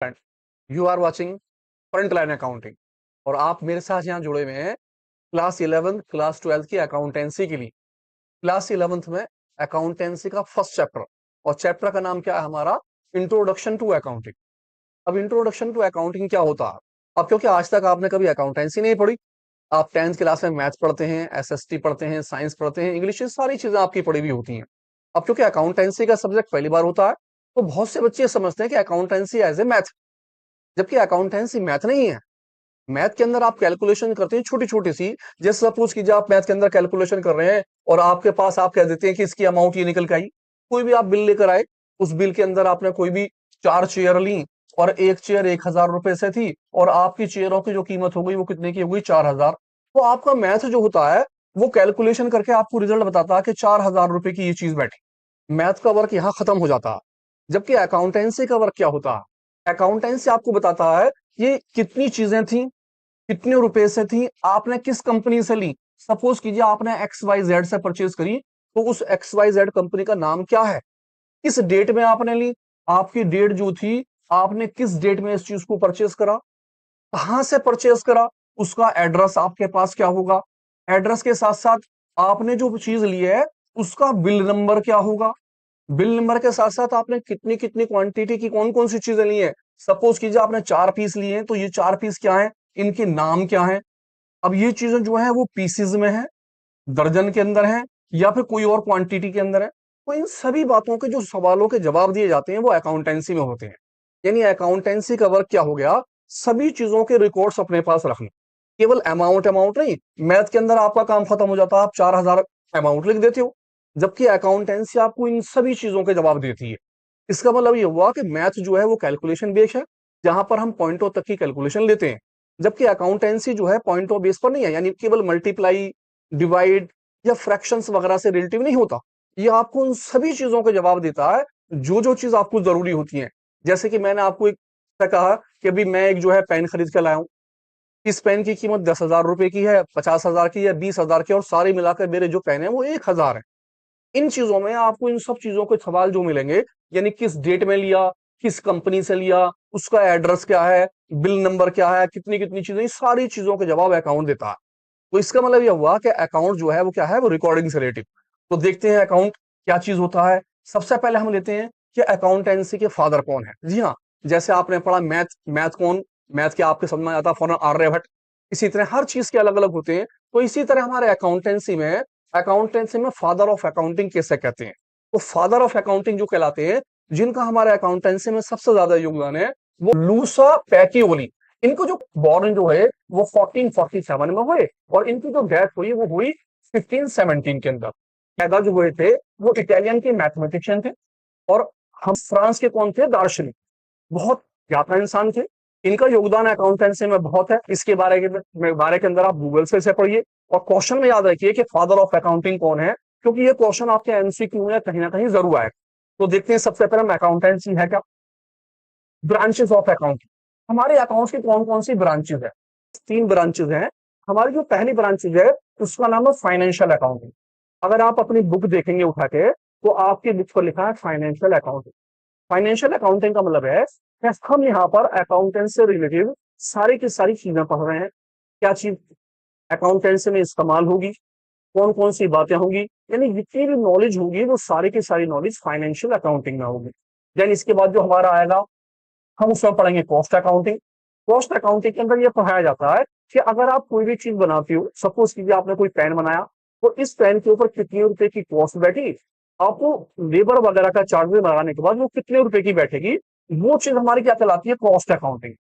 Friend, you are watching front line accounting और आप मेरे साथ यहाँ जुड़े हुए हैं क्लास 11th क्लास 12th की अकाउंटेंसी के लिए। क्लास 11th में अकाउंटेंसी का फर्स्ट चैप्टर और चैप्टर का नाम क्या है हमारा? Introduction to accounting. अब इंट्रोडक्शन टू अकाउंटिंग क्या होता है? अब क्योंकि आज तक आपने कभी अकाउंटेंसी नहीं पढ़ी, आप 10th क्लास में मैथ पढ़ते हैं, एसएसटी पढ़ते हैं, साइंस पढ़ते हैं, इंग्लिश, ये सारी चीजें आपकी पढ़ी हुई होती हैं। अब क्योंकि अकाउंटेंसी का सब्जेक्ट पहली बार होता है, तो बहुत से बच्चे समझते हैं कि अकाउंटेंसी एज ए मैथ, जबकि अकाउंटेंसी मैथ नहीं है। मैथ के अंदर आप कैलकुलेशन करते हैं छोटी छोटी सी। जैसे सपोज कीजिए आप मैथ के अंदर कैलकुलेशन कर रहे हैं और आपके पास आप कह देते हैं कि इसकी अमाउंट ये निकल के आई। कोई भी आप बिल लेकर आए, उस बिल के अंदर आपने कोई भी 4 चेयर ली और एक चेयर 1,000 रुपए से थी और आपकी चेयरों की जो कीमत हो गई वो कितने की हो गई? 4,000। तो आपका मैथ जो होता है वो कैलकुलेशन करके आपको रिजल्ट बताता है कि 4,000 रुपए की ये चीज बैठी। मैथ का वर्क यहाँ खत्म हो जाता है। जबकि अकाउंटेंसी का वर्क क्या होता है? अकाउंटेंसी आपको बताता है ये कितनी चीजें थी, कितने रुपए से थी, आपने किस कंपनी से ली। सपोज कीजिए आपने एक्स वाई जेड से परचेज करी, तो उस एक्स वाई जेड कंपनी का नाम क्या है, किस डेट में आपने ली, आपकी डेट जो थी, आपने किस डेट में इस चीज को परचेज करा, कहां से परचेज करा, उसका एड्रेस आपके पास क्या होगा, एड्रेस के साथ साथ आपने जो चीज ली है उसका बिल नंबर क्या होगा, बिल नंबर के साथ साथ आपने कितनी कितनी क्वांटिटी की कौन कौन सी चीजें ली है। सपोज कीजिए आपने 4 पीस लिए हैं, तो ये 4 पीस क्या है, इनके नाम क्या है। अब ये चीजें जो है वो पीसीज में है, दर्जन के अंदर है, या फिर कोई और क्वांटिटी के अंदर है। तो इन सभी बातों के जो सवालों के जवाब दिए जाते हैं वो अकाउंटेंसी में होते हैं। यानी अकाउंटेंसी का वर्क क्या हो गया? सभी चीजों के रिकॉर्ड्स अपने पास रखना। केवल अमाउंट अमाउंट नहीं, मैथ के अंदर आपका काम खत्म हो जाता है, आप 4,000 अमाउंट लिख देते हो, जबकि अकाउंटेंसी आपको इन सभी चीजों के जवाब देती है। इसका मतलब ये हुआ कि मैथ जो है वो कैलकुलेशन बेस्ड है, जहां पर हम पॉइंटों तक की कैलकुलेशन लेते हैं, जबकि अकाउंटेंसी जो है पॉइंटों बेस पर नहीं है, यानी केवल मल्टीप्लाई, डिवाइड या फ्रैक्शंस वगैरह से रिलेटिव नहीं होता। ये आपको उन सभी चीजों के जवाब देता है जो जो चीज आपको जरूरी होती है। जैसे कि मैंने आपको एक कहा कि अभी मैं एक जो है पेन खरीद के लाया हूं, इस पेन की कीमत 10,000 रुपए की है, 50,000 की है, 20,000 की, और सारे मिलाकर मेरे जो पेन है वो 1,000 है। इन चीजों में आपको इन सब चीजों के सवाल जो मिलेंगे, यानी किस डेट में लिया, किस कंपनी से लिया, उसका एड्रेस क्या है, बिल नंबर क्या है, कितनी कितनी चीजें, ये सारी चीजों के जवाब अकाउंट देता है। तो इसका मतलब यह हुआ कि अकाउंट जो है वो क्या है, वो रिकॉर्डिंग से रिलेटिव। तो देखते हैं अकाउंट क्या चीज होता है। सबसे पहले हम लेते हैं कि अकाउंटेंसी के फादर कौन है। जी हाँ, जैसे आपने पढ़ा मैथ, मैथ कौन, मैथ के आपके समझ में आता फौरन आर्यभट्ट। इसी तरह हर चीज के अलग अलग होते हैं। तो इसी तरह हमारे अकाउंटेंसी में फादर ऑफ अकाउंटिंग कैसे कहते हैं? तो फादर ऑफ अकाउंटिंग जो कहलाते हैं, जिनका हमारे अकाउंटेंसी में सबसे ज्यादा योगदान है, वो लूसा पैकियोली। इनको जो बॉर्न जो है वो 1447 में हुए और इनकी जो डेथ हुई वो हुई 1517 के अंदर। पैदा जो हुए थे वो इटालियन के मैथमेटिशियन थे और हम फ्रांस के कौन थे? दार्शनिक, बहुत ज्ञाता इंसान थे। इनका योगदान अकाउंटेंसी में बहुत है। इसके बारे के अंदर आप गूगल से इसे पढ़िए और क्वेश्चन में याद रखिए कि फादर ऑफ अकाउंटिंग कौन है, क्योंकि ये क्वेश्चन आपके एमसीक्यू में कहीं ना कहीं जरूर आएगा। तो देखते हैं सबसे पहले अकाउंटेंसी है क्या। ब्रांचेस ऑफ अकाउंटिंग, हमारे अकाउंट्स की कौन कौन सी ब्रांचेस है? 3 ब्रांचेस हैं। हमारी जो पहली ब्रांचेज है उसका नाम है फाइनेंशियल अकाउंटिंग। अगर आप अपनी बुक देखेंगे उठा के, तो आपकी बुक पर लिखा है फाइनेंशियल अकाउंटिंग। फाइनेंशियल अकाउंटिंग का मतलब है कि हम यहाँ पर अकाउंटेंट से रिलेटेड सारी की सारी चीजें पढ़ रहे हैं। क्या चीज अकाउंटेंसी में इस्तेमाल होगी, कौन कौन सी बातें होंगी, यानी जितनी भी नॉलेज होगी वो सारी की सारी नॉलेज फाइनेंशियल अकाउंटिंग में होगी। देन इसके बाद जो हमारा आएगा, हम उसमें पढ़ेंगे कॉस्ट अकाउंटिंग। कॉस्ट अकाउंटिंग के अंदर यह पढ़ाया जाता है कि अगर आप कोई भी चीज बनाते हो, सपोज कीजिए आपने कोई पेन बनाया, तो इस पेन के ऊपर कितने रुपए की कॉस्ट बैठी, आपको लेबर वगैरह का चार्जेस लगाने के बाद वो कितने रुपए की बैठेगी, वो चीज हमारी क्या कहलाती है? Cost accounting.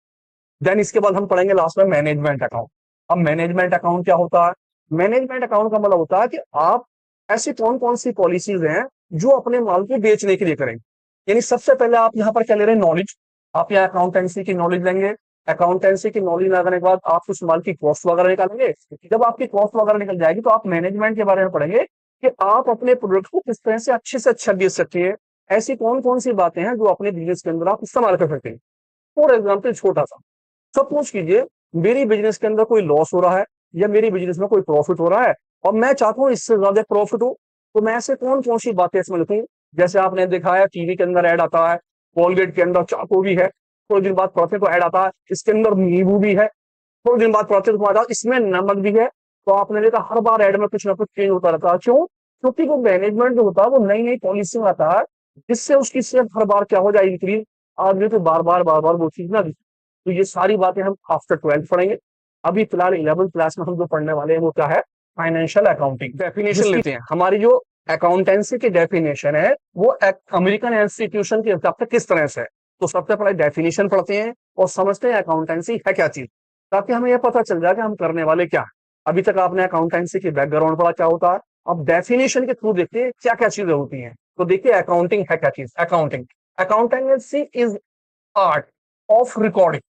देन इसके बाद हम पढ़ेंगे लास्ट में मैनेजमेंट अकाउंट। अब मैनेजमेंट अकाउंट क्या होता है? मैनेजमेंट अकाउंट का मतलब होता है कि आप ऐसी कौन कौन सी पॉलिसीज हैं जो अपने माल को बेचने के लिए करेंगे। यानी सबसे पहले आप यहाँ पर क्या ले रहे हैं? नॉलेज। आप यहाँ अकाउंटेंसी की नॉलेज लेंगे। अकाउंटेंसी की नॉलेज लगाने के बाद आप उस माल की कॉस्ट वगैरह निकालेंगे। जब आपकी कॉस्ट वगैरह निकल जाएगी तो आप मैनेजमेंट के बारे में पढ़ेंगे कि आप अपने प्रोडक्ट को किस तरह से अच्छे से अच्छा बेच सकते हैं। ऐसी कौन कौन सी बातें हैं जो अपने बिजनेस के अंदर आप इस्तेमाल कर सकते हैं। फॉर एग्जाम्पल छोटा सा, सपोज कीजिए मेरी बिजनेस के अंदर कोई लॉस हो रहा है या मेरी बिजनेस में कोई प्रॉफिट हो रहा है और मैं चाहता हूँ इससे ज्यादा प्रॉफिट हो, तो मैं ऐसे कौन कौन सी बातें इसमें लिखूं। जैसे आपने देखा है टीवी के अंदर ऐड आता है, कोलगेट के अंदर चाकू भी है, थोड़े दिन बाद पढ़ते तो ऐड आता है इसके अंदर नींबू भी है, थोड़े दिन बाद पढ़ते तो आता इसमें नमक भी है। तो आपने देखा हर बार ऐड में कुछ ना कुछ चेंज होता रहता है। क्यों? क्योंकि वो मैनेजमेंट जो होता है वो नई नई पॉलिसी में आता है, जिससे उसकी सेहत हर बार क्या हो जाए, इंक्रीज। आदमी तो बार बार वो चीज ना। तो ये सारी बातें हम आफ्टर 12th पढ़ेंगे। अभी फिलहाल 11th क्लास में हम जो पढ़ने वाले हैं वो क्या है, फाइनेंशियल अकाउंटिंग। डेफिनेशन लेते हैं। हमारी जो अकाउंटेंसी की डेफिनेशन है वो अमेरिकन इंस्टीट्यूशन के हिसाब से किस तरह से है। तो सबसे पहले डेफिनेशन पढ़ते हैं और समझते हैं अकाउंटेंसी है क्या चीज, ताकि हमें यह पता चल जाए कि हम करने वाले क्या है। अभी तक आपने अकाउंटेंसी की बैकग्राउंड पढ़ा क्या होता है, अब डेफिनेशन के थ्रू देखते हैं क्या क्या चीजें होती हैं। तो देखिए अकाउंटिंग है क्या चीज। Accounting, accountancy is art of recording.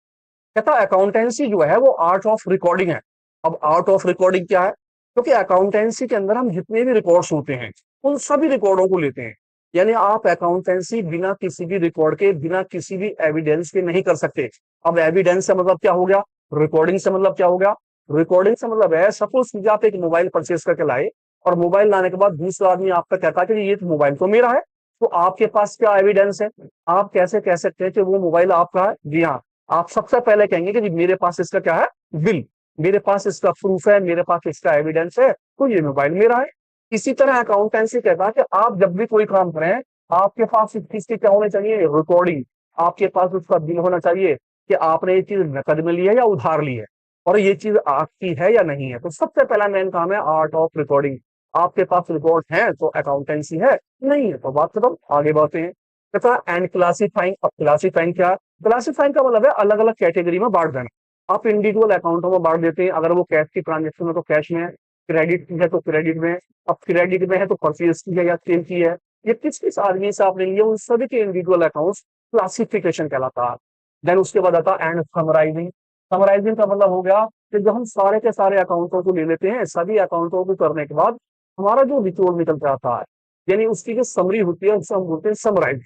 कहता अकाउंटेंसी जो है वो आर्ट ऑफ रिकॉर्डिंग है। अब आर्ट ऑफ रिकॉर्डिंग क्या है? क्योंकि अकाउंटेंसी के अंदर हम जितने भी रिकॉर्ड्स होते हैं उन सभी रिकॉर्डों को लेते हैं। यानी आप अकाउंटेंसी बिना किसी भी रिकॉर्ड के, बिना किसी भी एविडेंस के नहीं कर सकते। अब एविडेंस से मतलब क्या हो गया, रिकॉर्डिंग से मतलब क्या हो गया। रिकॉर्डिंग से मतलब है, सपोज कीजिए आप एक मोबाइल परचेज करके लाए और मोबाइल लाने के बाद दूसरा आदमी आपका कहता है कि ये तो मोबाइल तो मेरा है, तो आपके पास क्या एविडेंस है? आप कैसे कह सकते हैं कि वो मोबाइल आपका है? जी हाँ, आप सबसे पहले कहेंगे कि जी मेरे पास इसका क्या है, बिल, मेरे पास इसका प्रूफ है, मेरे पास इसका एविडेंस है, तो ये मोबाइल मेरा है। इसी तरह अकाउंटेंसी कहता है कि आप जब भी कोई काम करें आपके पास इस चीज की क्या होनी चाहिए, रिकॉर्डिंग। आपके पास उसका बिल होना चाहिए कि आपने ये चीज नकद में ली है या उधार ली है, और ये चीज आपकी है या नहीं है। तो सबसे पहला मेन काम है आर्ट ऑफ रिकॉर्डिंग। आपके पास रिकॉर्ड है तो अकाउंटेंसी है, नहीं है तो बात खत्म, आगे बढ़ते हैं। तथा एंड क्लासिफाइंग। अब क्लासिफाइंग क्या? क्लासिफाइंग का मतलब है अलग अलग कैटेगरी में बांट देना। आप इंडिविजुअल अकाउंटों में बांट देते हैं। अगर वो कैश की ट्रांजेक्शन है तो कैश में, क्रेडिट की है तो क्रेडिट में, अब क्रेडिट में है तो परचेज की है या सेल की है, ये किस किस आदमी से आपने लिए, उन सभी के इंडिविजुअल अकाउंट्स क्लासिफिकेशन कहलाता है। देन उसके बाद आता है एंड समराइजिंग। समराइजिंग का मतलब हो गया कि जब हम सारे के सारे अकाउंटों को ले लेते हैं, सभी अकाउंटों को करने के बाद हमारा जो निचोड़ निकल जाता है, यानी उसकी जो समरी होती है उससे हम बोलते हैं समराइज।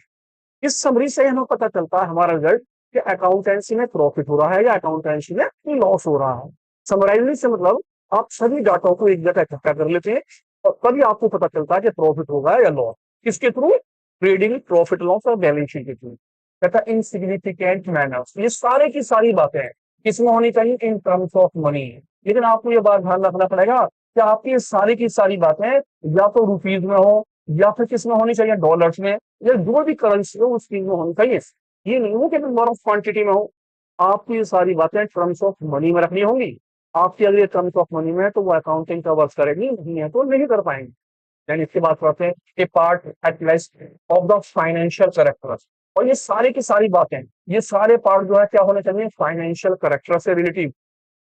इस समरी से हमें पता चलता है हमारा रिजल्ट कि अकाउंटेंसी में प्रॉफिट हो रहा है या अकाउंटेंसी में लॉस हो रहा है। समराइजिंग से मतलब आप सभी डाटा को एक जगह इकट्ठा कर लेते हैं और तभी आपको पता चलता है कि प्रॉफिट होगा या लॉस। किसके थ्रू? ट्रेडिंग प्रॉफिट लॉस और बैलेंस शीट के थ्रू। कहता इनसिग्निफिकेंट मैनर्स, ये सारे की सारी बातें किसमें होनी चाहिए, इन टर्म्स ऑफ मनी। लेकिन आपको ये बात ध्यान रखना पड़ेगा कि आपकी सारी की सारी बातें या तो रुपीज में हो या फिर किसमें होनी चाहिए, डॉलर्स में, या जो भी करेंसी हो उस चीज में होनी चाहिए। ये नहीं हो कि नंबर ऑफ क्वांटिटी में हो। आपकी ये सारी बातें टर्म्स ऑफ मनी में रखनी होंगी। आपकी अगर ये टर्म्स ऑफ मनी में है तो वो अकाउंटिंग का वर्क करेगी, नहीं है तो नहीं कर पाएंगे। यानी इसके बाद पढ़ते हैं a part at least of the financial characters. और ये सारी की सारी बातें, ये सारे पार्ट जो है क्या होने चाहिए, फाइनेंशियल करेक्टर से रिलेटिव।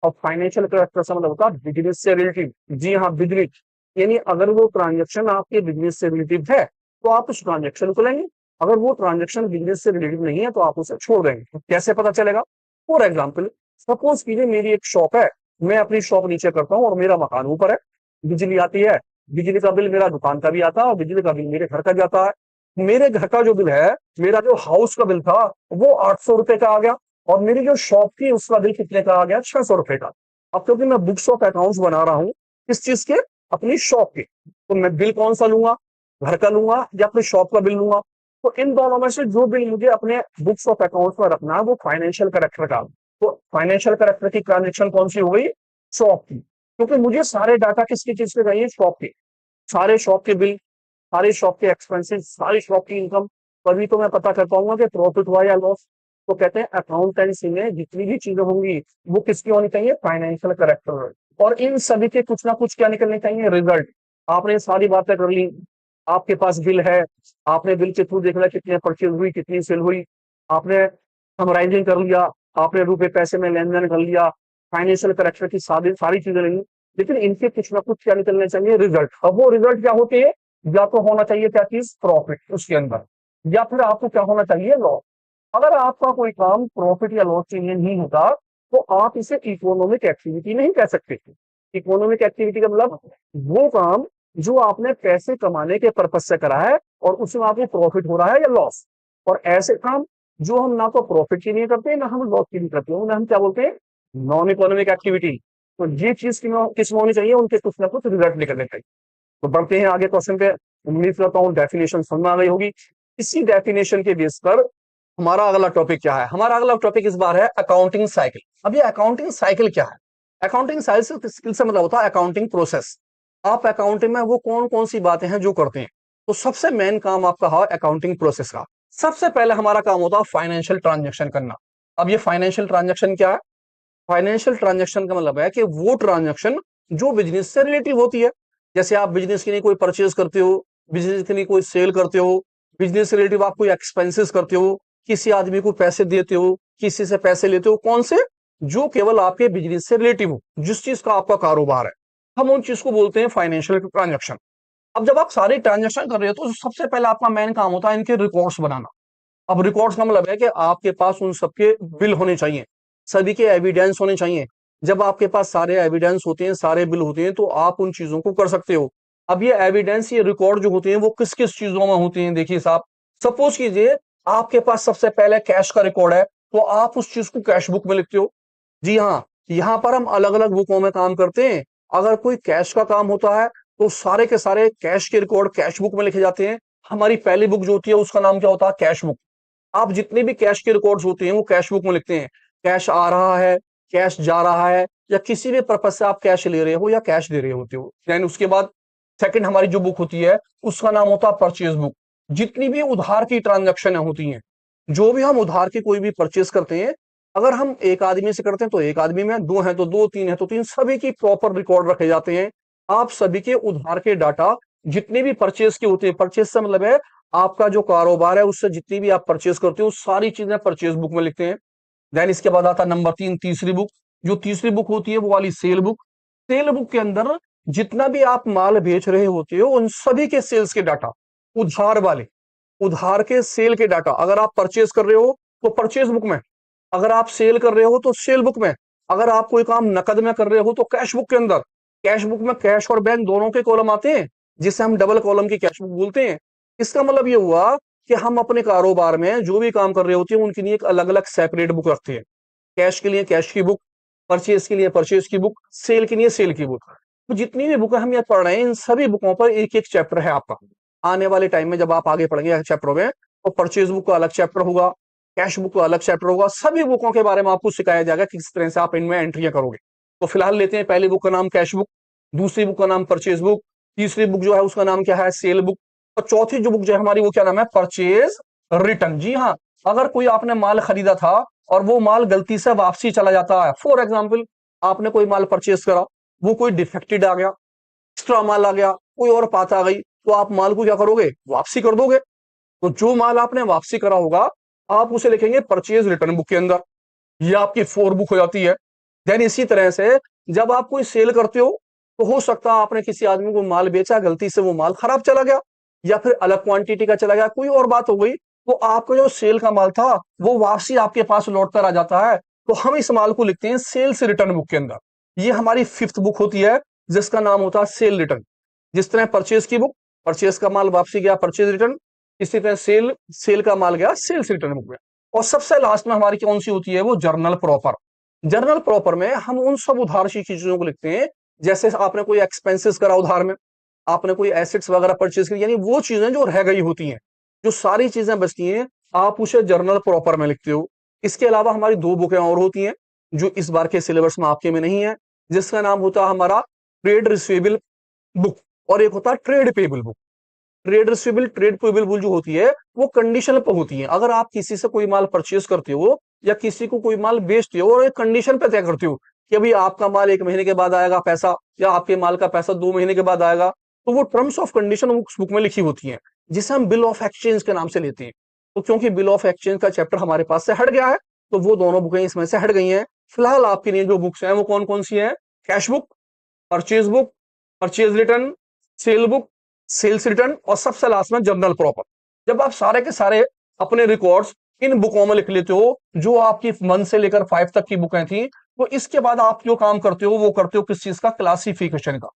और फाइनेंशियल करेक्टर से मतलब होता है बिजनेस से रिलेटिव। जी हाँ, बिजनेस, यानी अगर वो ट्रांजेक्शन आपके बिजनेस से रिलेटिव है तो आप उस ट्रांजेक्शन को लेंगे, अगर वो ट्रांजेक्शन बिजनेस से रिलेटिव नहीं है तो आप उसे छोड़ देंगे। तो कैसे पता चलेगा? फॉर एग्जाम्पल, सपोज कीजिए मेरी एक शॉप है, मैं अपनी शॉप नीचे करता हूँ और मेरा मकान ऊपर है, बिजली आती है, बिजली का बिल मेरा दुकान का भी आता है और बिजली का बिल मेरे घर का जाता है। मेरे घर का जो बिल है, मेरा जो हाउस का बिल था वो 800 रुपए का आ गया, और मेरी जो शॉप थी उसका बिल कितने का आ गया, 600 रुपए का। अब क्योंकि मैं बुक्स ऑफ अकाउंट्स बना रहा हूँ किस चीज के, अपनी शॉप के, तो मैं बिल कौन सा लूंगा, घर का लूंगा या अपनी शॉप का बिल लूंगा? तो इन दोनों में से जो बिल मुझे अपने बुक्स ऑफ अकाउंट्स में रखना है वो फाइनेंशियल करेक्टर का। तो फाइनेंशियल करेक्टर की ट्रांजेक्शन कौन सी हो गई, शॉप की, क्योंकि मुझे सारे डाटा किसकी चीज के चाहिए, शॉप के। सारे शॉप के बिल, सारे शॉप के एक्सपेंसेस, सारी शॉप की इनकम, तभी तो मैं पता कर पाऊंगा कि प्रॉफिट हुआ या लॉस। तो कहते हैं अकाउंटेंसी में जितनी भी चीजें होंगी वो किसकी होनी चाहिए, फाइनेंशियल करेक्टर। और इन सभी के कुछ ना कुछ क्या निकलने चाहिए, रिजल्ट। आपने सारी बातें कर ली, आपके पास बिल है, आपने बिल के थ्रू देखना कितनी परचेज हुई, कितनी सेल हुई, आपने समराइजिंग कर लिया, आपने रुपए पैसे में लेन देन कर लिया, फाइनेंशियल करेक्टर की सारी सारी चीजें लेंगी, लेकिन इनके कुछ ना कुछ क्या निकलने चाहिए, रिजल्ट। अब वो रिजल्ट क्या होते हैं, या तो होना चाहिए क्या चीज, प्रॉफिट उसके अंदर, या फिर आपको क्या होना चाहिए, लॉस। अगर आपका कोई काम प्रॉफिट या लॉस के लिए नहीं होता तो आप इसे इकोनॉमिक एक्टिविटी नहीं कह सकते। इकोनॉमिक एक्टिविटी का मतलब वो काम जो आपने पैसे कमाने के पर्पज से करा है और उसमें आपको प्रॉफिट हो रहा है या लॉस। और ऐसे काम जो हम ना तो प्रॉफिट के लिए करते हैं ना हम लॉस के लिए करते हैं, उन्हें हम क्या बोलते हैं, नॉन इकोनॉमिक एक्टिविटी। तो ये चीज किस में होनी चाहिए, उनके कुछ ना कुछ रिजल्ट निकलने चाहिए। तो बढ़ते हैं आगे क्वेश्चन पे। उम्मीद करता हूँ डेफिनेशन समझ में आ गई होगी। इसी डेफिनेशन के बेस पर हमारा अगला टॉपिक क्या है? हमारा अगला टॉपिक इस बार है अकाउंटिंग साइकिल। अब ये अकाउंटिंग साइकिल क्या है? अकाउंटिंग साइकिल से मतलब होता है अकाउंटिंग प्रोसेस। आप अकाउंटिंग में वो कौन कौन सी बातें हैं जो करते हैं। तो सबसे मेन काम आपका है अकाउंटिंग प्रोसेस का। सबसे पहले हमारा काम होता है फाइनेंशियल ट्रांजेक्शन करना। अब ये फाइनेंशियल ट्रांजेक्शन क्या है? फाइनेंशियल ट्रांजेक्शन का मतलब है कि वो ट्रांजेक्शन जो बिजनेस से रिलेटिव होती है। जैसे आप बिजनेस के लिए कोई परचेज करते हो, बिजनेस के लिए कोई सेल करते हो, बिजनेस से रिलेटिव आप कोई एक्सपेंसेस करते हो, किसी आदमी को पैसे देते हो, किसी से पैसे लेते हो, कौन से? जो केवल आपके बिजनेस से रिलेटिव हो, जिस चीज का आपका कारोबार है, हम उन चीज को बोलते हैं फाइनेंशियल ट्रांजेक्शन। अब जब आप सारे ट्रांजेक्शन कर रहे हो तो सबसे पहले आपका मेन काम होता है इनके रिकॉर्ड्स बनाना। अब रिकॉर्ड्स का मतलब है कि आपके पास उन सबके बिल होने चाहिए, सभी के एविडेंस होने चाहिए। जब आपके पास सारे एविडेंस होते हैं, सारे बिल होते हैं, तो आप उन चीजों को कर सकते हो। अब ये एविडेंस, ये रिकॉर्ड जो होते हैं वो किस किस चीजों में होते हैं, देखिए साहब। सपोज कीजिए आपके पास सबसे पहले कैश का रिकॉर्ड है, तो आप उस चीज को कैश बुक में लिखते हो। जी हाँ, यहाँ पर हम अलग अलग बुकों में काम करते हैं। अगर कोई कैश का काम होता है तो सारे के सारे कैश के रिकॉर्ड कैश बुक में लिखे जाते हैं। हमारी पहली बुक जो होती है उसका नाम क्या होता है? Cash book. आप जितने भी कैश के रिकॉर्ड्स होते हैं वो कैश बुक में लिखते हैं। कैश आ रहा है, कैश जा रहा है, या किसी भी पर्पज से आप कैश ले रहे हो या कैश दे रहे होते हो। देन उसके बाद सेकंड हमारी जो बुक होती है उसका नाम होता है परचेज बुक। जितनी भी उधार की ट्रांजेक्शन होती हैं, जो भी हम उधार की कोई भी परचेज करते हैं, अगर हम एक आदमी से करते हैं तो एक आदमी में, दो है तो दो, तीन है तो तीन, सभी की प्रॉपर रिकॉर्ड रखे जाते हैं। आप सभी के उधार के डाटा जितने भी परचेज के होते हैं, परचेज से मतलब है आपका जो कारोबार है उससे जितनी भी आप परचेज करते हो सारी चीजें परचेज बुक में लिखते हैं। देन इसके बाद आता नंबर 3, तीसरी बुक। जो तीसरी बुक होती है वो वाली सेल बुक। सेल बुक के अंदर जितना भी आप माल बेच रहे होते हो उन सभी के सेल्स के डाटा, उधार वाले, उधार के सेल के डाटा। अगर आप परचेज कर रहे हो तो परचेज बुक में, अगर आप सेल कर रहे हो तो सेल बुक में, अगर आप कोई काम नकद में कर रहे हो तो कैश बुक के अंदर। कैश बुक में कैश और बैंक दोनों के कॉलम आते हैं, जिसे हम डबल कॉलम की कैश बुक बोलते हैं। इसका मतलब ये हुआ कि हम अपने कारोबार में जो भी काम कर रहे होते हैं उनके लिए एक अलग अलग सेपरेट बुक रखते हैं। कैश के लिए कैश की बुक, परचेज के लिए परचेज की बुक, सेल के लिए सेल की बुक। तो जितनी भी बुक हम ये पढ़ रहे हैं इन सभी बुकों पर एक एक चैप्टर है आपका। आने वाले टाइम में जब आप आगे पढ़ेंगे चैप्टरों में, तो परचेज बुक का अलग चैप्टर होगा, कैश बुक का अलग चैप्टर होगा। सभी बुकों के बारे में आपको सिखाया जाएगा किस तरह से आप इनमें एंट्रियां करोगे। तो फिलहाल लेते हैं पहली बुक का नाम कैश बुक, दूसरी बुक का नाम परचेज बुक, तीसरी बुक जो है उसका नाम क्या है? सेल बुक, और चौथी जो बुक जो है हमारी वो क्या नाम है? Purchase return. जी हाँ, अगर कोई आपने माल खरीदा था और वो माल गलती से वापसी चला जाता है, फॉर एग्जाम्पल आपने कोई माल परचेज करा, वो कोई डिफेक्टेड आ गया, एक्स्ट्रा माल आ गया, कोई और बात आ गई, तो आप माल को क्या करोगे? वापसी कर दोगे। तो जो माल आपने वापसी करा होगा आप उसे लिखेंगे परचेज रिटर्न बुक के अंदर। ये आपकी 4 बुक हो जाती है। देन इसी तरह से जब आप कोई सेल करते हो तो हो सकता है आपने किसी आदमी को माल बेचा, गलती से वो माल खराब चला गया या फिर अलग क्वांटिटी का चला गया, कोई और बात हो गई, तो आपका जो सेल का माल था वो वापसी आपके पास लौट कर आ जाता है। तो हम इस माल को लिखते हैं सेल्स रिटर्न बुक के अंदर। ये हमारी 5th बुक होती है जिसका नाम होता है सेल रिटर्न। जिस तरह परचेज की बुक, परचेज का माल वापसी गया, परचेज रिटर्न, इसी तरह सेल, सेल का माल गया, सेल्स रिटर्न बुक में। और सबसे लास्ट में हमारी कौन सी होती है? वो जर्नल प्रॉपर। जर्नल प्रॉपर में हम उन सब उधार की चीजों को लिखते हैं, जैसे आपने कोई एक्सपेंसेस करा उधार में, आपने कोई एसेट्स वगैरह परचेज की, यानी वो चीजें जो रह गई होती हैं, जो सारी चीजें बचती हैं, आप उसे जर्नल प्रॉपर में लिखते हो। इसके अलावा हमारी 2 बुकें और होती हैं जो इस बार के सिलेबस में आपके में नहीं है, जिसका नाम होता है हमारा ट्रेड रिसीवेबल बुक, और एक होता है trade payable book. Trade receivable, trade payable book जो होती है वो कंडीशन पर होती है। अगर आप किसी से कोई माल परचेज करते हो या किसी को कोई माल बेचते हो और एक कंडीशन पे तय करते हो कि अभी आपका माल 1 महीने के बाद आएगा पैसा, या आपके माल का पैसा 2 महीने के बाद आएगा, तो वो टर्म्स ऑफ कंडीशन उस बुक में लिखी होती है, जिसे हम बिल ऑफ एक्सचेंज के नाम से लेते हैं। तो क्योंकि बिल ऑफ एक्सचेंज का चैप्टर हमारे पास से हट गया है, तो वो दोनों बुकें इसमें से हट गई हैं। फिलहाल आपके लिए जो बुक्स हैं वो कौन कौन सी है? Cash book, purchase book, purchase return, sale book, sales return, और सबसे लास्ट में जर्नल प्रॉपर। जब आप सारे के सारे अपने रिकॉर्ड्स इन बुकों में लिख लेते हो, जो आपकी 1 से लेकर 5 तक की बुकें थी, तो इसके बाद आप जो काम करते हो वो करते हो किस चीज का? क्लासिफिकेशन का।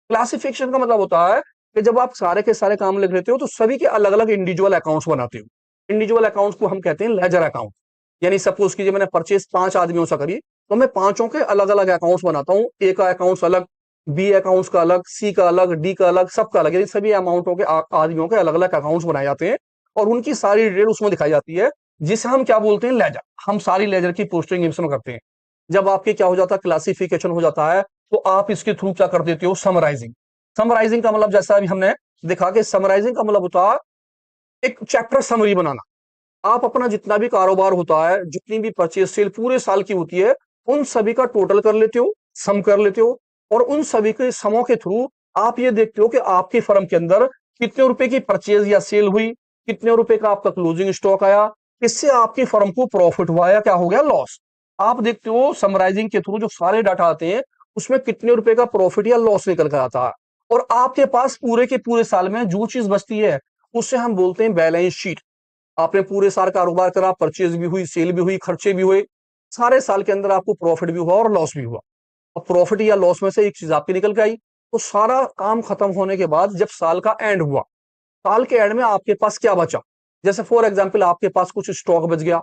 क्लासिफिकेशन का मतलब होता है कि जब आप सारे के सारे काम लिख लेते हो तो सभी के अलग अलग इंडिविजुअल अकाउंट्स बनाते हो। इंडिविजुअल अकाउंट्स को हम कहते हैं लेजर अकाउंट। यानी सपोज कीजिए मैंने परचेज 5 आदमियों से करी, तो मैं पांचों के अलग अलग अकाउंट्स बनाता हूँ। ए का अकाउंट्स अलग, बी अकाउंट्स का अलग, सी का अलग, डी का अलग, सबका अलग, यानी सभी अमाउंटों के आदमियों के अलग अलग अकाउंट्स बनाए जाते हैं और उनकी सारी डिटेल उसमें दिखाई जाती है। जिसे हम क्या बोलते हैं, लेजर। हम सारी लेजर की पोस्टिंग इसमें करते हैं। जब आपके क्या हो जाता है, क्लासिफिकेशन हो जाता है, तो आप इसके थ्रू क्या कर देते हो, समराइजिंग। समराइजिंग का मतलब जैसा अभी हमने देखा कि समराइजिंग का मतलब होता है एक चैप्टर समरी बनाना। आप अपना जितना भी कारोबार होता है, जितनी भी परचेज सेल पूरे साल की होती है, उन सभी का टोटल कर लेते हो, सम कर लेते हो, और उन सभी के समों के थ्रू आप ये देखते हो कि आपकी फर्म के अंदर कितने रुपए की परचेज या सेल हुई, कितने रुपए का आपका क्लोजिंग स्टॉक आया, इससे आपकी फर्म को प्रॉफिट हुआ या क्या हो गया, लॉस। आप देखते हो समराइजिंग के थ्रू जो सारे डाटा आते हैं, उसमें कितने रुपए का प्रॉफिट या लॉस निकल कर आता है। और आपके पास पूरे के पूरे साल में जो चीज बचती है, उससे हम बोलते हैं बैलेंस शीट। आपने पूरे साल कारोबार करा, परचेज भी हुई, सेल भी हुई, खर्चे भी हुए, सारे साल के अंदर आपको प्रॉफिट भी हुआ और लॉस भी हुआ। अब प्रॉफिट या लॉस में से एक चीज आपकी निकल के आई, तो सारा काम खत्म होने के बाद जब साल का एंड हुआ, साल के एंड में आपके पास क्या बचा। जैसे फॉर एग्जाम्पल आपके पास कुछ स्टॉक बच गया,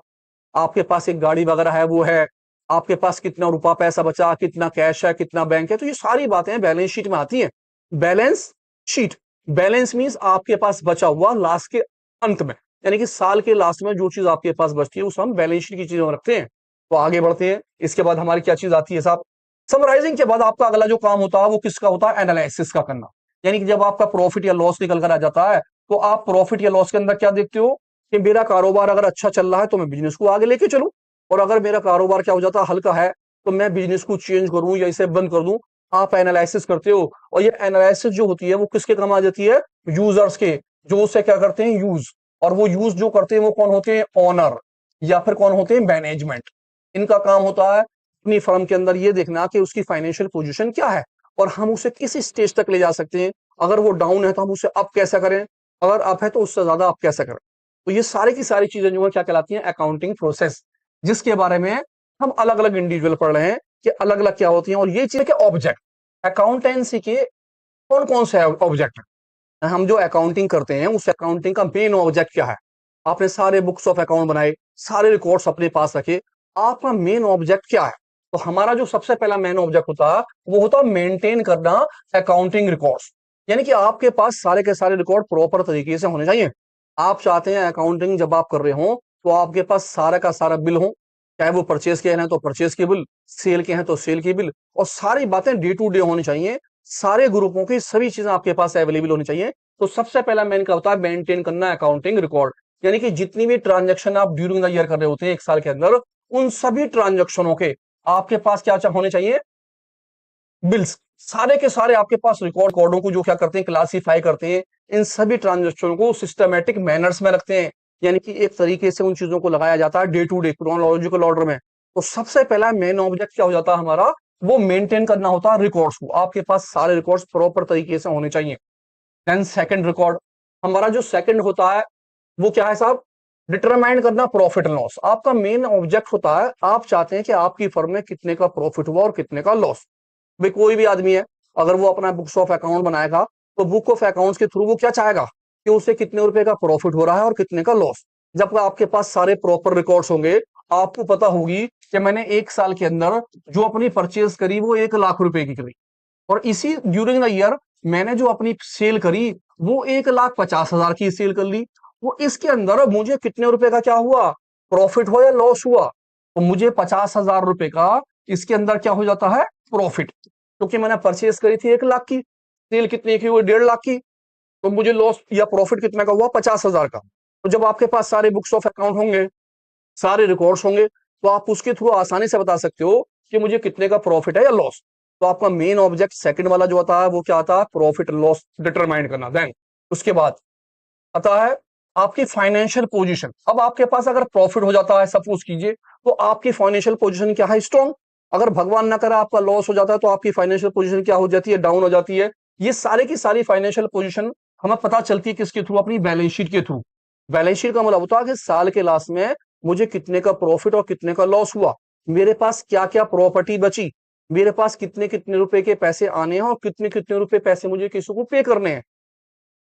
आपके पास एक गाड़ी वगैरह है वो है, आपके पास कितना रुपया पैसा बचा, कितना कैश है, कितना बैंक है, तो ये सारी बातें बैलेंस शीट में आती हैं। बैलेंस शीट, बैलेंस मीन्स आपके पास बचा हुआ लास्ट के अंत में, यानी कि साल के लास्ट में जो चीज आपके पास बचती है, उस हम बैलेंस शीट की चीजों में रखते हैं। तो आगे बढ़ते हैं। इसके बाद हमारी क्या चीज आती है साहब, समराइजिंग के बाद आपका अगला जो काम होता है वो किसका होता है, एनालिसिस का करना। यानी कि जब आपका प्रॉफिट या लॉस निकल कर आ जाता है, तो आप प्रॉफिट या लॉस के अंदर क्या देखते हो कि मेरा कारोबार अगर अच्छा चल रहा है तो मैं बिजनेस को आगे लेके चलूं, और अगर मेरा कारोबार क्या हो जाता है, हल्का है, तो मैं बिजनेस को चेंज करूं या इसे बंद कर दूं। आप एनालिसिस करते हो, और ये एनालिसिस जो होती है वो किसके काम आ जाती है, यूजर्स के, जो उसे क्या करते हैं, यूज। और वो यूज जो करते हैं वो कौन होते हैं, ओनर, या फिर कौन होते हैं, मैनेजमेंट। इनका काम होता है अपनी फर्म के अंदर ये देखना कि उसकी फाइनेंशियल पोजीशन क्या है, और हम उसे किस स्टेज तक ले जा सकते हैं। अगर वो डाउन है तो हम उसे अप कैसा करें, अगर अप है तो उससे ज्यादा अप कैसा करें। तो ये सारी की सारी चीजें जो है क्या कहलाती हैं, अकाउंटिंग प्रोसेस, जिसके बारे में हम अलग अलग इंडिविजुअल पढ़ रहे हैं कि अलग अलग क्या होती हैं। और ये चीज के ऑब्जेक्ट, अकाउंटेंसी के कौन कौन से ऑब्जेक्ट है, हम जो अकाउंटिंग करते हैं उस अकाउंटिंग का मेन ऑब्जेक्ट क्या है। आपने सारे बुक्स ऑफ अकाउंट बनाए, सारे रिकॉर्ड्स अपने पास रखे, आपका मेन ऑब्जेक्ट क्या है। तो हमारा जो सबसे पहला मेन ऑब्जेक्ट होता है वो होता है मेंटेन करना अकाउंटिंग रिकॉर्ड्स। यानी कि आपके पास सारे के सारे रिकॉर्ड प्रॉपर तरीके से होने चाहिए। आप चाहते हैं अकाउंटिंग जब आप कर रहे हो तो आपके पास सारा का सारा बिल हो, चाहे वो परचेज के हैं तो परचेज के बिल, सेल के हैं तो सेल के बिल, और सारी बातें डे टू डे होनी चाहिए। सारे ग्रुपों की सभी चीजें आपके पास अवेलेबल होनी चाहिए। तो सबसे पहला मेन क्या होता है, मेंटेन करना अकाउंटिंग रिकॉर्ड। यानी कि जितनी भी ट्रांजेक्शन आप ड्यूरिंग द ईयर कर रहे होते हैं एक साल के अंदर, उन सभी ट्रांजेक्शनों के आपके पास क्या होने चाहिए, बिल्स। सारे के सारे आपके पास रिकॉर्ड कोडों को जो क्या करते हैं, क्लासीफाई करते हैं, इन सभी ट्रांजेक्शन को सिस्टमेटिक मैनर्स में रखते हैं। यानी कि एक तरीके से उन चीजों को लगाया जाता है day to day chronological order में। तो सबसे पहला मेन ऑब्जेक्ट क्या हो जाता है हमारा, वो मेंटेन करना होता है रिकॉर्ड्स को। आपके पास सारे रिकॉर्ड्स प्रॉपर तरीके से होने चाहिए। देन सेकंड रिकॉर्ड, हमारा जो सेकंड होता है वो क्या है साहब, डिटरमाइन करना प्रॉफिट लॉस। आपका मेन ऑब्जेक्ट होता है, आप चाहते हैं कि आपकी फर्म में कितने का प्रॉफिट हुआ और कितने का लॉस। भाई कोई भी आदमी है, अगर वो अपना बुक्स ऑफ अकाउंट बनाएगा, तो बुक ऑफ अकाउंट्स के थ्रू वो क्या चाहेगा कि उसे कितने रुपए का प्रॉफिट हो रहा है और कितने का लॉस। जब आपके पास सारे प्रॉपर रिकॉर्ड्स होंगे, आपको पता होगी कि मैंने एक साल के अंदर जो अपनी परचेज करी वो 1 लाख रुपए की करी, और इसी ड्यूरिंग द ईयर मैंने जो अपनी सेल करी वो 1,50,000 की सेल कर ली। वो इसके अंदर मुझे कितने रुपए का क्या हुआ, प्रॉफिट हुआ या लॉस हुआ, तो मुझे 50,000 रुपए का इसके अंदर क्या हो जाता है, प्रॉफिट। क्योंकि मैंने परचेज करी थी 1 लाख की, सेल कितने की हुई, 1.5 लाख की, तो मुझे लॉस या प्रॉफिट कितने का हुआ, 50,000 का। तो जब आपके पास सारे बुक्स ऑफ अकाउंट होंगे, सारे रिकॉर्ड्स होंगे, तो आप उसके थ्रू आसानी से बता सकते हो कि मुझे कितने का प्रॉफिट है या लॉस। तो आपका मेन ऑब्जेक्ट सेकंड वाला जो आता है वो क्या आता है, प्रॉफिट लॉस डिटरमाइन करना। देन उसके बाद आता है आपकी फाइनेंशियल पोजीशन। अब आपके पास अगर प्रॉफिट हो जाता है सपोज कीजिए, तो आपकी फाइनेंशियल पोजीशन क्या है, स्ट्रॉन्ग। अगर भगवान ना करे आपका लॉस हो जाता है तो आपकी फाइनेंशियल पोजीशन क्या हो जाती है, डाउन हो जाती है। ये सारे की सारी फाइनेंशियल पोजीशन हमें पता चलती है किसके थ्रू, अपनी बैलेंस शीट के थ्रू। बैलेंस शीट का मतलब होता है कि साल के लास्ट में मुझे कितने का प्रॉफिट और कितने का लॉस हुआ, मेरे पास क्या क्या प्रॉपर्टी बची, मेरे पास कितने कितने रुपए के पैसे आने हैं और कितने कितने रुपए पैसे मुझे किसी को पे करने हैं।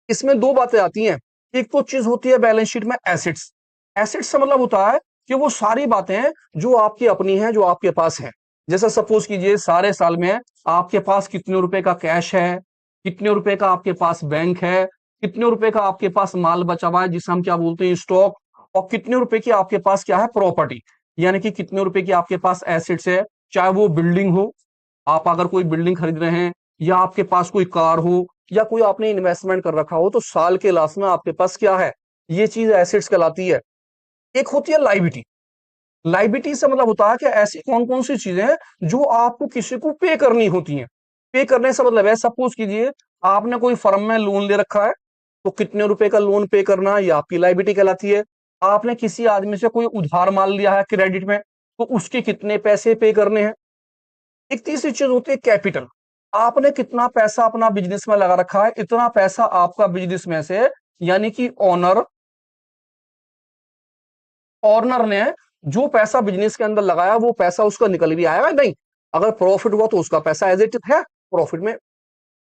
इसमें दो बातें आती हैं। एक तो चीज होती है बैलेंस शीट में एसेट्स। एसेट्स से मतलब होता है कि वो सारी बातें जो आपकी अपनी हैं, जो आपके पास है। जैसे सपोज कीजिए सारे साल में आपके पास कितने रुपए का कैश है, कितने रुपए का आपके पास बैंक है, कितने रुपए का आपके पास माल बचा हुआ है जिसे हम क्या बोलते हैं, स्टॉक, और कितने रुपए की आपके पास क्या है प्रॉपर्टी, यानी कि कितने रुपए की आपके पास एसेट्स है, चाहे वो बिल्डिंग हो, आप अगर कोई बिल्डिंग खरीद रहे हैं, या आपके पास कोई कार हो, या कोई आपने इन्वेस्टमेंट कर रखा हो, तो साल के लास्ट में आपके पास क्या है, ये चीज एसेट्स कहलाती है। एक होती है लाइबिलिटी। लाइबिलिटी से मतलब होता है कि ऐसी कौन कौन सी चीजें हैं जो आपको किसी को पे करनी होती हैं। पे करने से मतलब है, सपोज कीजिए आपने कोई फर्म में लोन ले रखा है, तो कितने रुपए का लोन पे करना, ये आपकी लाइबिलिटी कहलाती है। आपने किसी आदमी से कोई उधार माल लिया है क्रेडिट में, तो उसके कितने पैसे पे करने हैं। एक तीसरी चीज होती है कैपिटल। आपने कितना पैसा अपना बिजनेस में लगा रखा है, इतना पैसा आपका बिजनेस में से, यानी कि ओनर ऑनर ने जो पैसा बिजनेस के अंदर लगाया, वो पैसा उसका निकल भी आया है नहीं। अगर प्रॉफिट हुआ तो उसका पैसा एज इट है, प्रॉफिट में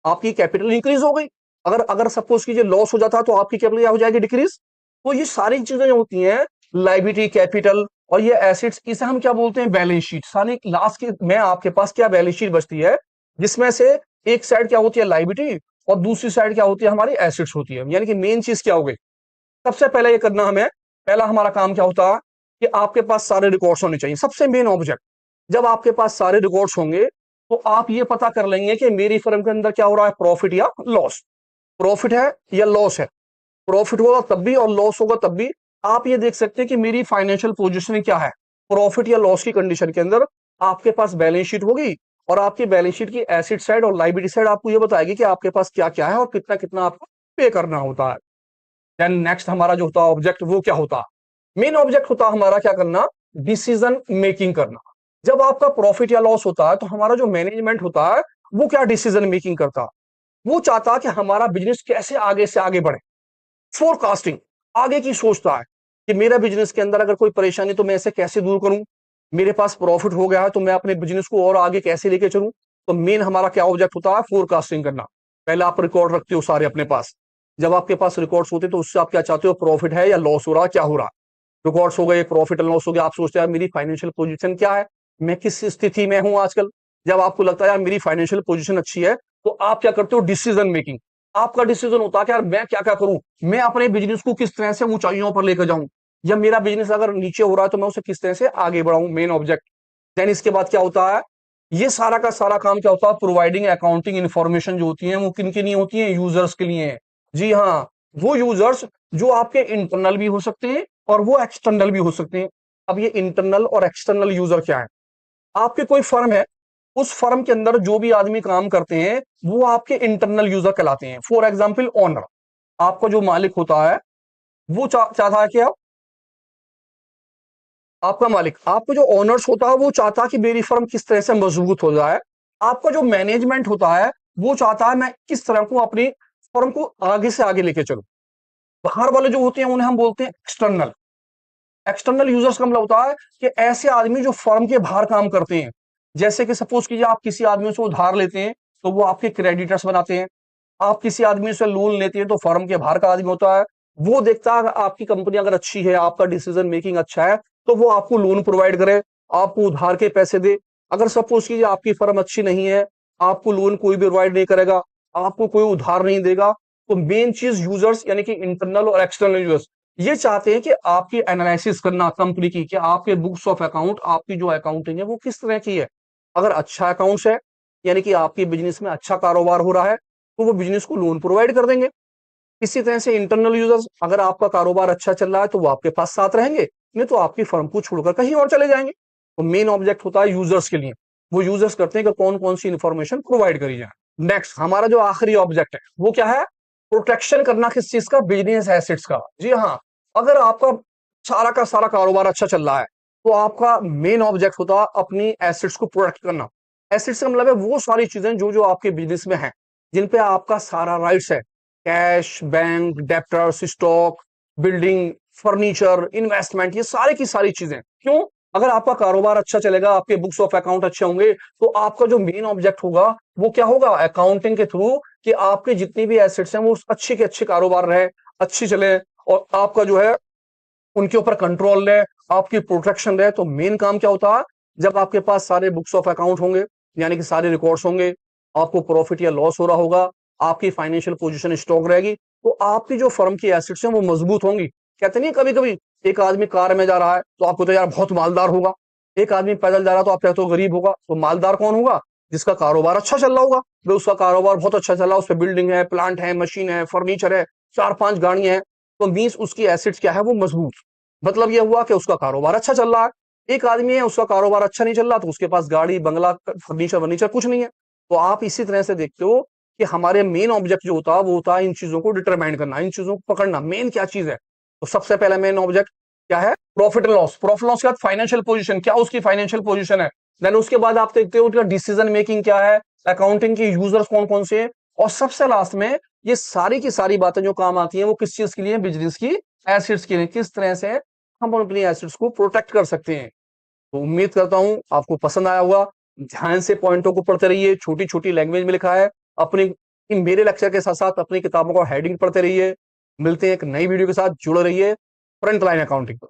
आपकी कैपिटल इंक्रीज हो गई। अगर अगर सपोज कीजिए लॉस हो जाता तो आपकी कैपिटल क्या हो जाएगी, डिक्रीज। तो ये सारी चीजें जो होती हैं, लाइबिलिटी, कैपिटल और ये एसेट्स, इसे हम क्या बोलते हैं, बैलेंस शीट। सारी लास्ट के में आपके पास क्या बैलेंस शीट बचती है, जिसमें से एक साइड क्या होती है लाइबिलिटी, और दूसरी साइड क्या होती है हमारी एसेट्स होती है। यानी कि मेन चीज क्या हो गई, सबसे पहले ये करना हमें, पहला हमारा काम क्या होता है कि आपके पास सारे रिकॉर्ड्स होने चाहिए, सबसे मेन ऑब्जेक्ट। जब आपके पास सारे रिकॉर्ड्स होंगे, तो आप ये पता कर लेंगे कि मेरी फर्म के अंदर क्या हो रहा है, प्रॉफिट या लॉस। प्रॉफिट है या लॉस है, प्रॉफिट होगा तब भी और लॉस होगा तब भी। आप ये देख सकते हैं कि मेरी फाइनेंशियल पोजीशन क्या है, प्रॉफिट या लॉस की कंडीशन के अंदर आपके पास बैलेंस शीट होगी, और आपकी बैलेंस शीट की एसेट साइड और लाइबिलिटी साइड आपको ये बताएगी कि आपके पास क्या क्या है और कितना कितना आपको पे करना होता है। देन नेक्स्ट हमारा जो होता है ऑब्जेक्ट, वो क्या होता है, मेन ऑब्जेक्ट होता है हमारा क्या करना, डिसीजन मेकिंग करना। जब आपका प्रॉफिट या लॉस होता है, तो हमारा जो मैनेजमेंट होता है, वो क्या डिसीजन मेकिंग करता है, वो चाहता है कि हमारा बिजनेस कैसे आगे से आगे बढ़े। फोरकास्टिंग, आगे की सोचता है कि मेरा बिजनेस के अंदर अगर कोई परेशानी तो मैं इसे कैसे दूर करूं, मेरे पास प्रॉफिट हो गया है तो मैं अपने बिजनेस को और आगे कैसे लेके चलूं। तो मेन हमारा क्या ऑब्जेक्ट होता है, फोरकास्टिंग करना। पहले आप रिकॉर्ड रखते हो सारे अपने पास। जब आपके पास रिकॉर्ड्स होते तो उससे आप क्या चाहते हो, प्रॉफिट है या लॉस हो रहा है, क्या हो रहा है। रिकॉर्ड्स हो गए, प्रॉफिट एंड लॉस हो गया, आप सोचते हैं मेरी फाइनेंशियल पोजीशन क्या है, मैं किस स्थिति में हूं आजकल। जब आपको लगता है यार मेरी फाइनेंशियल पोजीशन अच्छी है, तो आप क्या करते हो, डिसीजन मेकिंग। आपका डिसीजन होता है कि यार मैं क्या क्या करूं, मैं अपने बिजनेस को किस तरह से ऊंचाइयों पर लेकर जाऊं, या मेरा बिजनेस अगर नीचे हो रहा है तो मैं उसे किस तरह से आगे बढ़ाऊं, मेन ऑब्जेक्ट। देन इसके बाद क्या होता है, ये सारा का सारा काम क्या होता है, प्रोवाइडिंग अकाउंटिंग इन्फॉर्मेशन जो होती है, वो किन के लिए होती है, यूजर्स के लिए है। जी हाँ, वो यूजर्स जो आपके इंटरनल भी हो सकते हैं और वो एक्सटर्नल भी हो सकते हैं। अब ये इंटरनल और एक्सटर्नल यूजर क्या है, आपकी कोई फर्म है, उस फर्म के अंदर जो भी आदमी काम करते हैं, वो आपके इंटरनल यूजर कहलाते हैं। फॉर एग्जाम्पल ओनर, आपका जो मालिक होता है, वो चाहता है कि आपका मालिक, आपको जो ओनर्स होता है, वो चाहता है कि मेरी फर्म किस तरह से मजबूत हो जाए। आपका जो मैनेजमेंट होता है, वो चाहता है मैं किस तरह को अपनी फर्म को आगे से आगे लेके चलूं। बाहर वाले जो होते हैं उन्हें हम बोलते हैं एक्सटर्नल। एक्सटर्नल यूजर्स का मतलब होता है कि ऐसे आदमी जो फर्म के बाहर काम करते हैं। जैसे कि सपोज कीजिए आप किसी आदमी से उधार लेते हैं, तो वो आपके क्रेडिटर्स बनाते हैं। आप किसी आदमी से लोन लेते हैं, तो फर्म के बाहर का आदमी होता है, वो देखता है आपकी कंपनी अगर अच्छी है, आपका डिसीजन मेकिंग अच्छा है, तो वो आपको लोन प्रोवाइड करे, आपको उधार के पैसे दे। अगर सपोज कीजिए आपकी फर्म अच्छी नहीं है, आपको लोन कोई भी प्रोवाइड नहीं करेगा, आपको कोई उधार नहीं देगा। तो मेन चीज यूजर्स यानी कि इंटरनल और एक्सटर्नल यूजर्स ये चाहते हैं कि आपकी एनालिसिस करना कंपनी की, कि आपके बुक्स ऑफ अकाउंट, आपकी जो अकाउंटिंग है वो किस तरह की है। अगर अच्छा अकाउंट्स है, यानी कि आपके बिजनेस में अच्छा कारोबार हो रहा है, तो वो बिजनेस को लोन प्रोवाइड कर देंगे। इसी तरह से इंटरनल यूजर्स, अगर आपका कारोबार अच्छा चल रहा है तो वो आपके पास साथ रहेंगे, नहीं तो आपकी फर्म को छोड़कर कहीं और चले जाएंगे। तो मेन ऑब्जेक्ट होता है यूजर्स के लिए, वो यूजर्स करते हैं कि कौन कौन सी इंफॉर्मेशन प्रोवाइड करी जाए। नेक्स्ट हमारा जो आखिरी ऑब्जेक्ट है, वो क्या है, प्रोटेक्शन करना किस चीज का, बिजनेस एसेट्स का। जी हाँ, अगर आपका सारा का सारा कारोबार अच्छा चल रहा है, तो आपका मेन ऑब्जेक्ट होता है अपनी एसेट्स को प्रोटेक्ट करना। एसेट्स का मतलब है वो सारी चीजें जो जो आपके बिजनेस में है, जिन पे आपका सारा राइट्स है, cash, bank, debtors, stock, building, furniture, investment, ये सारी की सारी चीजें। क्यों, अगर आपका कारोबार अच्छा चलेगा, आपके बुक्स ऑफ अकाउंट अच्छे होंगे, तो आपका जो मेन ऑब्जेक्ट होगा वो क्या होगा, अकाउंटिंग के थ्रू, कि आपके जितनी भी एसेट्स हैं वो अच्छे के अच्छे कारोबार रहे, अच्छी चले, और आपका जो है उनके ऊपर कंट्रोल रहे, आपकी प्रोटेक्शन रहे। तो मेन काम क्या होता है, जब आपके पास सारे बुक्स ऑफ अकाउंट होंगे, यानी कि सारे रिकॉर्ड्स होंगे, आपको प्रॉफिट या लॉस हो रहा होगा, आपकी फाइनेंशियल पोजीशन स्ट्रांग रहेगी, तो आपकी जो फर्म की एसेट्स हैं वो मजबूत होंगी। कहते नहीं कभी कभी एक आदमी कार में जा रहा है तो आपको तो यार बहुत मालदार होगा, एक आदमी पैदल जा रहा है तो आप कहते हो गरीब होगा। तो मालदार कौन होगा? जिसका कारोबार अच्छा चल रहा होगा। भाई उसका कारोबार बहुत अच्छा चल रहा है, उस पे बिल्डिंग है, प्लांट है, मशीन है, फर्नीचर है, 4-5 गाड़ियां हैं, तो मीन्स उसकी एसेट्स क्या है, वो मजबूत। मतलब ये हुआ कि उसका कारोबार अच्छा चल रहा है। एक आदमी है उसका कारोबार अच्छा नहीं चल रहा, तो उसके पास गाड़ी बंगला फर्नीचर वर्नीचर कुछ नहीं है। तो आप इसी तरह से देखते हो कि हमारे मेन ऑब्जेक्ट जो होता है वो होता है इन चीजों को डिटरमाइन करना, इन चीजों को पकड़ना। मेन क्या चीज है? तो सबसे पहला मेन ऑब्जेक्ट क्या है? Profit and loss. Profit loss के बाद फाइनेंशियल पोजीशन, क्या उसकी फाइनेंशियल पोजीशन है। देन उसके बाद आप देखते हो उसका डिसीजन मेकिंग क्या है, अकाउंटिंग के यूजर्स कौन कौन से हैं, और सबसे लास्ट में ये सारी की सारी बातें जो काम आती हैं वो किस चीज के लिए? बिजनेस की एसेट्स के लिए। किस तरह से हम अपनी एसेट्स को प्रोटेक्ट कर सकते हैं। तो उम्मीद करता हूं आपको पसंद आया होगा। ध्यान से पॉइंटों को पढ़ते रहिए, छोटी छोटी लैंग्वेज में लिखा है। अपनी मेरे लेक्चर के साथ साथ अपनी किताबों का हेडिंग पढ़ते रहिए। मिलते हैं एक नई वीडियो के साथ, जुड़े रहिए फ्रंट लाइन अकाउंटिंग पर।